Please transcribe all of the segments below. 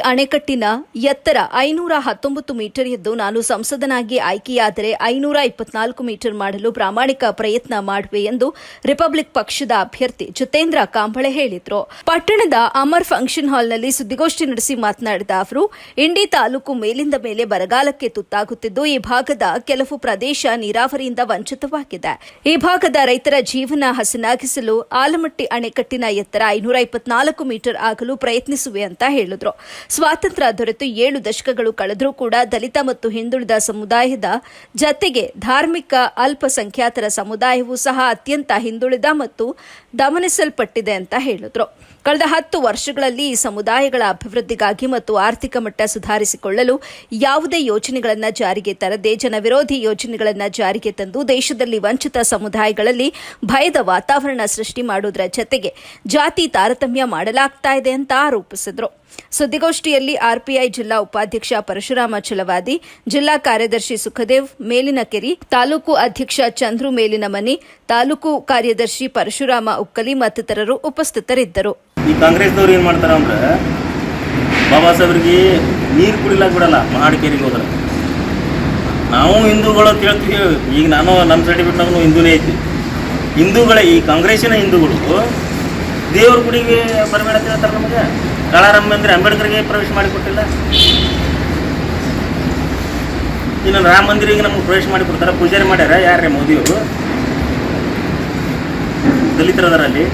ಅಣೆಕಟ್ಟಿನ ಎತ್ತರ 519 ಮೀಟರ್ ಇದ್ದು, ನಾನು ಸಂಸದನಾಗಿ ಆಯ್ಕೆಯಾದರೆ 524 ಮೀಟರ್ ಮಾಡಲು ಪ್ರಾಮಾಣಿಕ ಪ್ರಯತ್ನ ಮಾಡುವೆ ಎಂದು ರಿಪಬ್ಲಿಕ್ ಪಕ್ಷದ ಅಭ್ಯರ್ಥಿ ಜಿತೇಂದ್ರ ಕಾಂಬಳೆ ಹೇಳಿದರು. ಪಟ್ಟಣದ ಅಮರ್ ಫಂಕ್ಷನ್ ಹಾಲ್ನಲ್ಲಿ ಸುದ್ದಿಗೋಷ್ಠಿ ನಡೆಸಿ ಮಾತನಾಡಿದ ಅವರು, ಇಂಡಿ ತಾಲೂಕು ಮೇಲಿಂದ ಮೇಲೆ ಬರಗಾಲಕ್ಕೆ ತುತ್ತಾಗುತ್ತಿದ್ದು, ಈ ಭಾಗದ ಕೆಲವು ಪ್ರದೇಶ ನೀರಾವರಿಯಿಂದ ವಂಚಿತವಾಗಿದೆ. ಈ ಭಾಗದ ರೈತರ ಜೀವನ ಹಸನಾಗಿಸಲು ಆಲಮಟ್ಟಿ ಅಣೆಕಟ್ಟಿನ ಎತ್ತರ 524 ಮೀಟರ್ ಆಗಲು ಪ್ರಯತ್ನಿಸುವೆ ಅಂತ ಹೇಳಿದರು. ಸ್ವಾತಂತ್ರ್ಯ ದೊರೆತು 7 ದಶಕಗಳು ಕಳೆದರೂ ಕೂಡ ದಲಿತ ಮತ್ತು ಹಿಂದುಳಿದ ಸಮುದಾಯದ ಜತೆಗೆ ಧಾರ್ಮಿಕ ಅಲ್ಪಸಂಖ್ಯಾತರ ಸಮುದಾಯವೂ ಸಹ ಅತ್ಯಂತ ಹಿಂದುಳಿದ ಮತ್ತು ದಮನಿಸಲ್ಪಟ್ಟಿದೆ ಅಂತ ಹೇಳಿದರು. ಕಳೆದ 10 ವರ್ಷಗಳಲ್ಲಿ ಈ ಸಮುದಾಯಗಳ ಅಭಿವೃದ್ಧಿಗಾಗಿ ಮತ್ತು ಆರ್ಥಿಕ ಮಟ್ಟ ಸುಧಾರಿಸಿಕೊಳ್ಳಲು ಯಾವುದೇ ಯೋಜನೆಗಳನ್ನು ಜಾರಿಗೆ ತರದೆ ಜನವಿರೋಧಿ ಯೋಜನೆಗಳನ್ನು ಜಾರಿಗೆ ತಂದು ದೇಶದಲ್ಲಿ ವಂಚಿತ ಸಮುದಾಯಗಳಲ್ಲಿ ಭಯದ ವಾತಾವರಣ ಸೃಷ್ಟಿ ಮಾಡುವುದರ ಜತೆಗೆ ಜಾತಿ ತಾರತಮ್ಯ ಮಾಡಲಾಗ್ತಾ ಇದೆ ಅಂತ ಆರೋಪಿಸಿದರು. ಸುದ್ದಿಗೋಷ್ಠಿಯಲ್ಲಿ ಆರ್ಪಿಐ ಜಿಲ್ಲಾ ಉಪಾಧ್ಯಕ್ಷ ಪರಶುರಾಮ ಚಲವಾದಿ, ಜಿಲ್ಲಾ ಕಾರ್ಯದರ್ಶಿ ಸುಖದೇವ್ ಮೇಲಿನಕೆರೆ, ತಾಲೂಕು ಅಧ್ಯಕ್ಷ ಚಂದ್ರು ಮೇಲಿನಮನಿ, ತಾಲೂಕು ಕಾರ್ಯದರ್ಶಿ ಪರಶುರಾಮ ಉಕ್ಕಲಿ ಮತ್ತಿತರರು ಉಪಸ್ಥಿತರಿದ್ದರು. ಈ ಕಾಂಗ್ರೆಸ್ದವ್ರು ಏನ್ ಮಾಡ್ತಾರ ಅಂದ್ರೆ ಬಾಬಾ ಸಾಹೇಬ್ರಿಗೆ ನೀರು ಕುಡಿಲಾಕ ಬಿಡಲ್ಲ. ಮಹಾಡಿಕೇರಿಗೆ ಹೋದ್ರೆ ನಾವು ಹಿಂದೂಗಳು ಕೇಳ್ತೀವಿ. ಈಗ ನಾನು ನಮ್ಮ ಸರ್ಟಿಫಿಕೇಟ್ ನಾವು ಹಿಂದೂನೇ ಐತಿ. ಹಿಂದೂಗಳೇ, ಈ ಕಾಂಗ್ರೆಸ್ಸಿನ ಹಿಂದೂಗಳು ದೇವ್ರ ಗುಡಿಗೆ ಬರಬೇಡ ಅಂತ ಹೇಳ್ತಾರೆ. ನಮಗೆ ಕಾಳಾರಮ್ಮ ಅಂದರೆ ಅಂಬೇಡ್ಕರ್ಗೆ ಪ್ರವೇಶ ಮಾಡಿಕೊಟ್ಟಿಲ್ಲ. ಇನ್ನು ರಾಮ ಮಂದಿರಿಗೆ ನಮ್ಗೆ ಪ್ರವೇಶ ಮಾಡಿಕೊಡ್ತಾರೆ. ಪೂಜಾರಿ ಮಾಡ್ಯಾರ ಯಾರೇ ಮೋದಿಯವರು? ದಲಿತರದರಲ್ಲಿ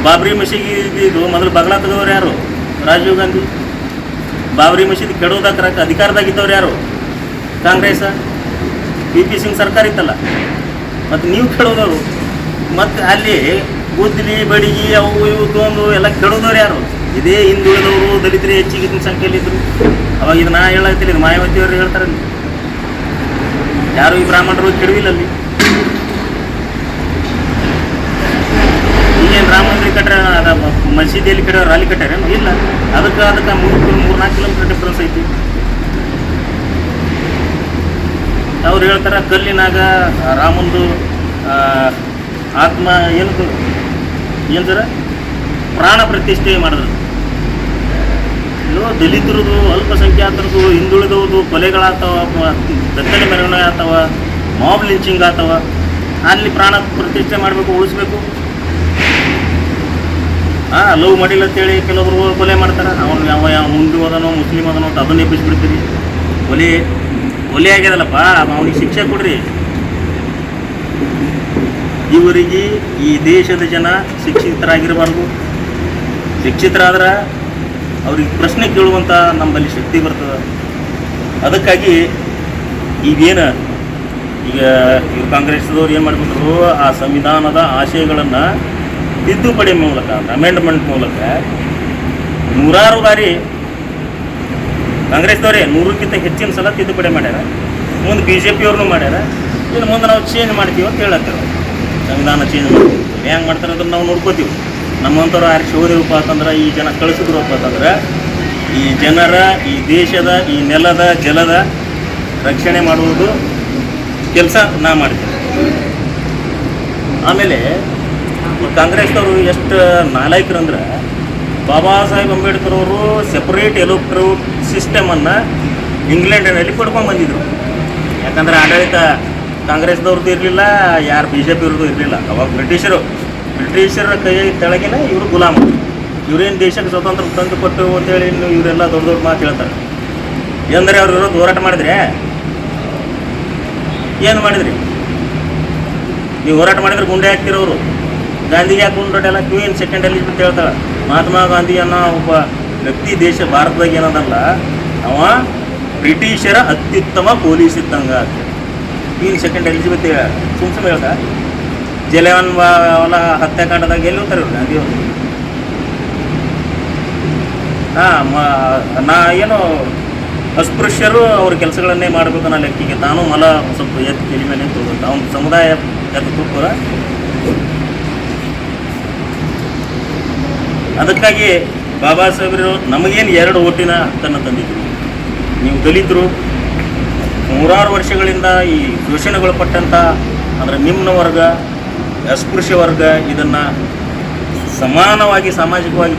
ಬಾಬ್ರಿ ಮಸೀದಿದು ಮೊದಲು ಬಗಲಾ ತೆಗೆದವ್ರು ಯಾರು? ರಾಜೀವ್ ಗಾಂಧಿ. ಬಾಬ್ರಿ ಮಸೀದಿ ಕೆಡೋದಕ್ಕೆ ಅಧಿಕಾರದಾಗಿದ್ದವ್ರು ಯಾರು? ಕಾಂಗ್ರೆಸ್. PP ಸಿಂಗ್ ಸರ್ಕಾರ ಇತ್ತಲ್ಲ, ಮತ್ತು ನೀವು ಕೆಡೋದವರು. ಮತ್ತು ಅಲ್ಲಿ ಗುದ್ದಲಿ ಬಡಿಗಿ ಅವು ಇವು ತೊಗೊಂಡು ಎಲ್ಲ ಕೆಡೋದವ್ರು ಯಾರು? ಇದೇ ಹಿಂದುಳಿದವರು ದಲಿತರೇ ಹೆಚ್ಚಿಗಿನ ಸಂಖ್ಯೆಯಲ್ಲಿದ್ದರು. ಅವಾಗ ಇದು ನಾ ಹೇಳತ್ತಿಲ್ಲ, ಇದು ಮಾಯಾವತಿಯವರು ಹೇಳ್ತಾರಲ್ಲಿ. ಯಾರು ಈ ಬ್ರಾಹ್ಮಣರು ಕೆಡವಿಲ್ಲ ಅಲ್ಲಿ. ಈಗೇನು ರಾಮ ಮಂದಿರ ಕಟ್ರೆ ಮಸೀದಿಯಲ್ಲಿ ಕಟ್ಟಾರ, ಅಲ್ಲಿ ಕಟ್ಟಾರೇನು? ಇಲ್ಲ. ಅದಕ್ಕೆ 3-4 ಕಿಲೋಮೀಟರ್ ಡಿಫ್ರೆನ್ಸ್ ಐತಿ. ಅವ್ರು ಹೇಳ್ತಾರೆ ಕಲ್ಲಿನಾಗ ರಾಮಂದು ಆತ್ಮ ಏನು ಸರ ಪ್ರಾಣ ಪ್ರತಿಷ್ಠೆ ಮಾಡಿದ್ರು. ಇಲ್ಲೋ ದಲಿತರದು, ಅಲ್ಪಸಂಖ್ಯಾತರದು, ಹಿಂದುಳಿದವ್ರದು ಕೊಲೆಗಳಾಗ್ತಾವ, ದತ್ತನೆ ಮೆರವಣಿಗೆ ಆಗ್ತಾವ, ಮಾಬ್ ಲಿಂಚಿಂಗ್ ಆಗ್ತಾವ. ಅಲ್ಲಿ ಪ್ರಾಣ ಪ್ರತಿಷ್ಠೆ ಮಾಡಬೇಕು, ಉಳಿಸ್ಬೇಕು. ಲವ್ ಮಾಡಿಲ್ಲ ಅಂತೇಳಿ ಕೆಲವರು ಕೊಲೆ ಮಾಡ್ತಾರೆ. ಅವನು ಯಾವ ಮುಂದೆ ಹೋದನೋ ಮುಸ್ಲಿಮ್ ಅದನೋ ಅಂತ ಅದನ್ನೇ ಎಬ್ಬಿಸ್ಬಿಡ್ತೀರಿ. ಕೊಲೆ ಆಗ್ಯದಲ್ಲಪ್ಪ, ಅವನಿಗೆ ಶಿಕ್ಷೆ ಕೊಡ್ರಿ. ಇವರಿಗೆ ಈ ದೇಶದ ಜನ ಶಿಕ್ಷಿತರಾಗಿರಬಾರ್ದು. ಶಿಕ್ಷಿತರಾದ್ರೆ ಅವ್ರಿಗೆ ಪ್ರಶ್ನೆ ಕೇಳುವಂಥ ನಮ್ಮಲ್ಲಿ ಶಕ್ತಿ ಬರ್ತದೆ. ಅದಕ್ಕಾಗಿ ಈಗೇನು ಈಗ ಕಾಂಗ್ರೆಸ್ದವ್ರು ಏನು ಮಾಡಿಬಿಟ್ರು, ಆ ಸಂವಿಧಾನದ ಆಶಯಗಳನ್ನು ತಿದ್ದುಪಡಿ ಮೂಲಕ, ಅಮೆಂಡ್ಮೆಂಟ್ ಮೂಲಕ 100 ಬಾರಿ ಕಾಂಗ್ರೆಸ್ದವರೇ 100ಕ್ಕಿಂತ ಹೆಚ್ಚಿನ ಸಲ ತಿದ್ದುಪಡಿ ಮಾಡ್ಯಾರ. ಮುಂದೆ BJP ಅವ್ರನ್ನೂ ಮಾಡ್ಯಾರ. ಇನ್ನು ಮುಂದೆ ನಾವು ಚೇಂಜ್ ಮಾಡ್ತೀವಿ ಅಂತ ಹೇಳತ್ತಾರೆ. ಸಂವಿಧಾನ ಚೇಂಜ್ ಮಾಡ್ತೀವಿ. ಹೆಂಗೆ ಮಾಡ್ತಾರೆ ಅದನ್ನು ನಾವು ನೋಡ್ಕೋತೀವಿ. ನಮ್ಮಂಥವ್ರು ಆರಿಸಿ ಹೋದೇವಪ್ಪ ಅಂತಂದ್ರೆ, ಈ ಜನ ಕಳಿಸಿದ್ರಪ್ಪ ಅಂತಂದ್ರೆ, ಈ ಜನರ, ಈ ದೇಶದ, ಈ ನೆಲದ, ಜಲದ ರಕ್ಷಣೆ ಮಾಡುವುದು ಕೆಲಸ ನಾ ಮಾಡ್ತೀನಿ. ಆಮೇಲೆ ಕಾಂಗ್ರೆಸ್ದವರು ಎಷ್ಟು ನಾಲಾಯಕರಂದ್ರೆ, ಬಾಬಾ ಸಾಹೇಬ್ ಅಂಬೇಡ್ಕರ್ ಅವರು ಸೆಪರೇಟ್ ಎಲೆಕ್ಟ್ರೋ ಸಿಸ್ಟಮನ್ನು ಇಂಗ್ಲೆಂಡಿನಲ್ಲಿ ಕೊಡ್ಕೊಂಡು ಬಂದಿದ್ರು. ಯಾಕಂದರೆ ಆಡಳಿತ ಕಾಂಗ್ರೆಸ್ದವ್ರದ್ದು ಇರಲಿಲ್ಲ, ಯಾರು BJP ಅವ್ರದ್ದು ಇರಲಿಲ್ಲ. ಅವಾಗ ಬ್ರಿಟಿಷರ ಕೈ ತೆಳಗಿನ ಇವರು ಗುಲಾಮರು. ಇವರೇನು ದೇಶಕ್ಕೆ ಸ್ವತಂತ್ರ ತಂದು ಕೊಟ್ಟು ಅಂತೇಳಿ ಇನ್ನು ಇವರೆಲ್ಲ ದೊಡ್ಡ ಮಾತು ಹೇಳ್ತಾರೆ. ಏನಂದರೆ ಅವ್ರು ಇರೋದು ಹೋರಾಟ ಮಾಡಿದ್ರೆ ಏನು ಮಾಡಿದ್ರಿ? ನೀವು ಹೋರಾಟ ಮಾಡಿದ್ರೆ ಗುಂಡೆ ಹಾಕ್ತಿರೋರು. ಗಾಂಧಿಗೆ ಯಾಕೆ ಗುಂಡೊಡ್ಡೆಲ್ಲ ಕ್ವೀನ್ ಸೆಕೆಂಡ್ ಎಲಿಜಬೆತ್ ಹೇಳ್ತಾಳೆ. ಮಹಾತ್ಮ ಗಾಂಧಿ ಅನ್ನೋ ಒಬ್ಬ ವ್ಯಕ್ತಿ ದೇಶ ಭಾರತದಾಗ ಏನದಲ್ಲ, ಅವ ಬ್ರಿಟಿಷರ ಅತ್ಯುತ್ತಮ ಪೊಲೀಸ್ ಇದ್ದಂಗೆ. ಕ್ವೀನ್ ಸೆಕೆಂಡ್ ಎಲಿಜಬೆತ್ ಸುಮ್ಮನೆ ಹೇಳ್ತಾ ಜಲಿಯನ್ ವಾಲಾ ಹತ್ಯಾಕಾಂಡದಾಗ ಎಲ್ಲಿ ಹೋಗ್ತಾರೆ ಇವ್ರು ಗಾಂಧಿಯವರು? ಏನು ಅಸ್ಪೃಶ್ಯರು ಅವ್ರ ಕೆಲಸಗಳನ್ನೇ ಮಾಡಬೇಕು ಅನ್ನೋ ಲೆಕ್ಕಿಗೆ ತಾನು ಸ್ವಲ್ಪ ಎತ್ತು ತಲೆ ಮೇಲೆ ತಗೋತ ಅವ್ನ ಸಮುದಾಯ ಎತ್ತು ತುಪ್ಪರ. ಅದಕ್ಕಾಗಿ ಬಾಬಾ ಸಾಹೇಬರು ನಮಗೇನು 2 ಓಟಿನ ಹಕ್ಕನ್ನು ತಂದಿದ್ರು. ನೀವು ದಲಿತರು 100 ವರ್ಷಗಳಿಂದ ಈ ಶೋಷಣೆಗೊಳಪಟ್ಟಂಥ ಅಂದರೆ ನಿಮ್ನ ವರ್ಗ, ಅಸ್ಪೃಶ್ಯ ವರ್ಗ, ಇದನ್ನು ಸಮಾನವಾಗಿ ಸಾಮಾಜಿಕವಾಗಿ